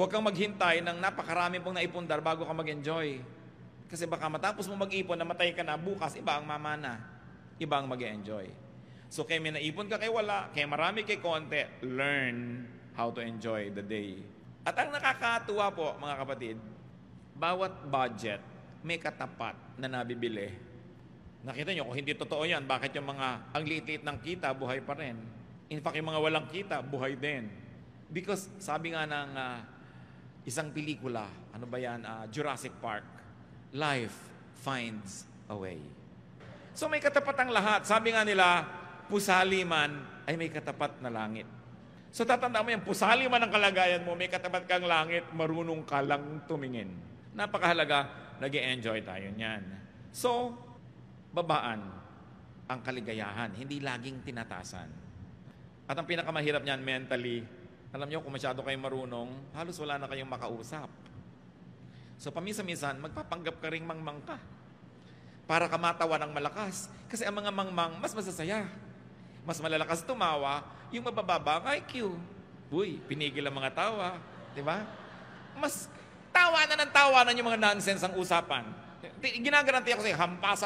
Huwag kang maghintay ng napakarami pong naipundar bago ka mag-enjoy. Kasi baka matapos mo mag-ipon, namatay ka na, bukas iba ang mamana. Iba ang mag-enjoy. So kaya may naipon ka kay wala, kaya marami kay konti, learn how to enjoy the day. At ang nakakatuwa po, mga kapatid, bawat budget may katapat na nabibili. Nakita nyo, kung hindi totoo yan, bakit yung mga ang liit-liit ng kita, buhay pa rin? In fact, yung mga walang kita, buhay din. Because sabi nga ng isang pelikula, ano ba yan, Jurassic Park, life finds a way. So may katapat ang lahat. Sabi nga nila, pusali man ay may katapat na langit. So tatandaan mo yan, pusali man ang kalagayan mo, may katapat kang langit, marunong ka lang tumingin. Napakahalaga, nag-e-enjoy tayo niyan. So, babaan ang kaligayahan, hindi laging tinatasan. At ang pinakamahirap niyan mentally, alam niyo kung masyado kayong marunong, halos wala na kayong makausap. So paminsan-minsan, magpapanggap ka ring mangmang ka para ka matawa ng malakas. Kasi ang mga mangmang, mas masasaya. Mas malalakas tumawa, yung mabababa ang IQ. Uy, pinigil ang mga tawa. Diba? Mas tawa na ng tawa na yung mga nonsense ang usapan. Ginagaranti ako sa'yo, hampasan